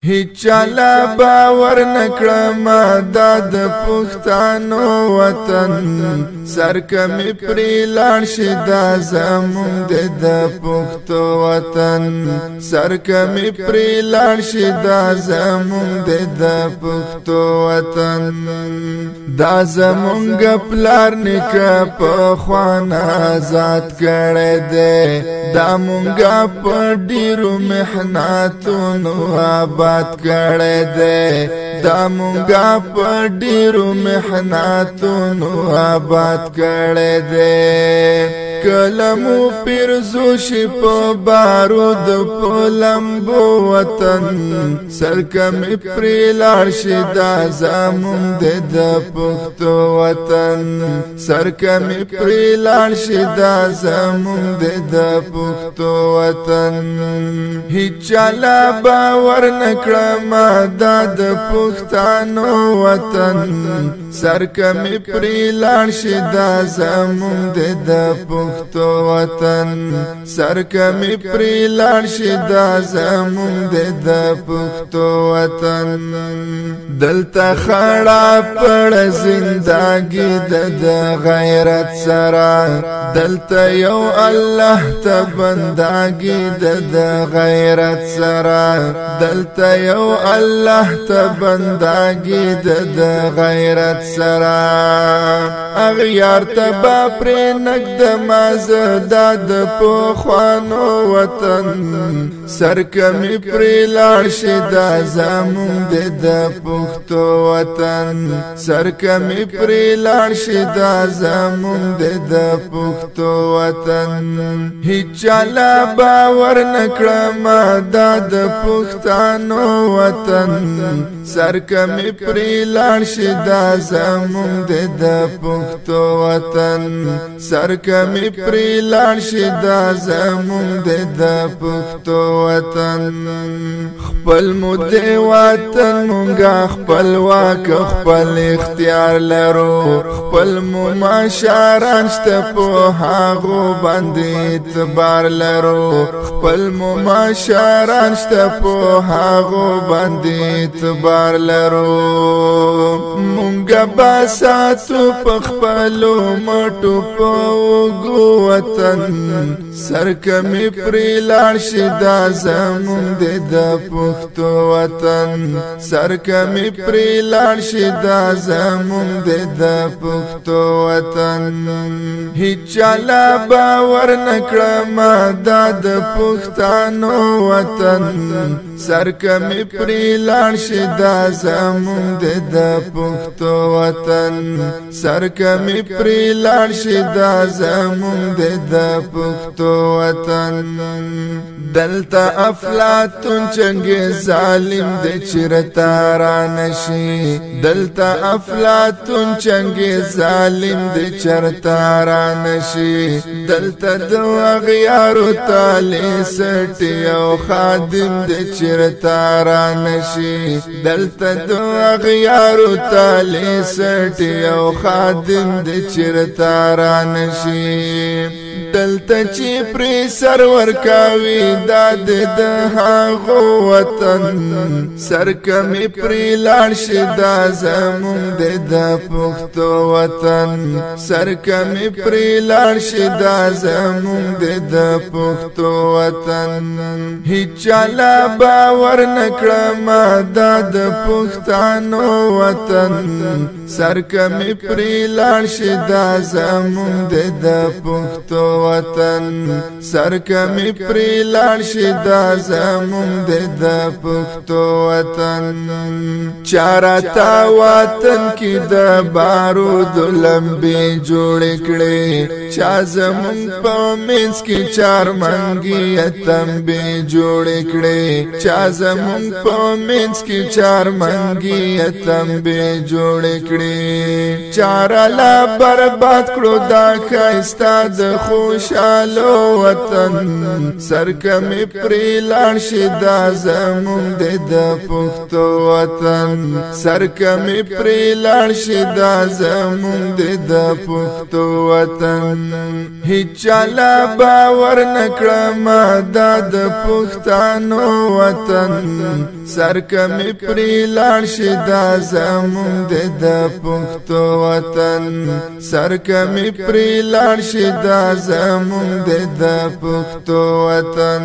هیچالا باور نکړم دا د پښتنو وطن سرکمې پرې لاړ شي دا زمونږ د پښتو وطن سرکمې پرې لاړ شي دا زمونږ د پښتو وطن دا زمونږ پلار نیکه په خوانه آزاد کړی دی دا مونږ په ډیرو محنتونو آباد کړی دی دا مونږه په ډیرو محنتونو آباد کړی دی کلمو پیرزو شي په بارود په لمبو وطن سرکمې پرې لاړ شي دا زمونږ د پښتو وطن سرکمې پرې لاړ شي دا زمونږ د پښتو وطن هیچالا باور نکړم دا د پښتنو وطن سرکمې پرې لاړ شي دا زمونږ د پښتو وطن سرکمې پرې لاړ شي دا زمونږ د پښتو وطن دلته خړه پړ زندګي د غیرت سره دلته یو الله ته بندګي د غیرت سره دلته یو الله ته بندګي د غیرت سره اغیار ته با پر نقد مازدا د پخوانو وطن سرکمې پرې لاړ شي دا زمونږ د پښتو وطن سرکمې پرې لاړ شي دا زمونږ د پښتو وطن هیچالا باور نکړم دا د پښتنو وطن سرکمې پرې لاړ شي دا زمونږ د پښتو وطن سرکمې پرې لاړ شي دا زمونږ د پښتو وطن خپل مو د وطن مونږه خپلواک خپل اختیار لرو خپل مو مشران شته په هغو باندې اعتبار لرو خپل مو مشران شته په هغو باندې اعتبار لرو مونږه باساتو په خپلو مټو په وګو وطن سرکمې پرې لاړ شي دا زمونږ د پښتو وطن سرکمې پرې لاړ شي دا زمونږ د پښتو وطن هیچالا باور نکړم دا د پښتنو وطن سرکمې پرې لاړ شي دا زمونږ د پښتو وطن سرکمې پرې لاړ شي دا زمونږ د پښتو وطن دلته افلاطون چنګیز ظالم د چرتا را نشي دلته افلاطون چنګیز ظالم د چرتا را نشي دلته د اغیارو تالی سټي او خادم د چرتا را نشي دلته د اغیارو تالی سټي او خادم د چرتا را نشي دلته چې پرې سرور کاوي داد د هغو وطن سرکمې پرې لاړ شي دا زمونږ د پښتو وطن سرکمې پرې لاړ شي دا زمونږ د پښتو وطن هیچالا باور نکړم دا د پښتنو وطن سرکمې پرې لاړ شي دا زمونږ د پښتو وطن سرکمې پرې لاړ شي دا زمونږ د پښتو وطن چارتا وطن کې د بارود لمبې جوړې کړې چا زمونږ په منځ کې چار منګي تمبې جوړې کړې چا زمونږ په منځ کې چار منګي تمبې جوړې کړې چار لا برباد کړو دا ښایسته د خو خوشالو وطن سرکمی پری لاړ شي دا زمون د پښتو وطن سرکمی پری لاړ شي دا زمون د پښتو وطن هیچاله باور نکړم دا د پښتنو وطن سرکمی پری لاړ شي دا زمون د پښتو وطن سرکمی پری لاړ شي دا زمون د پښتو وطن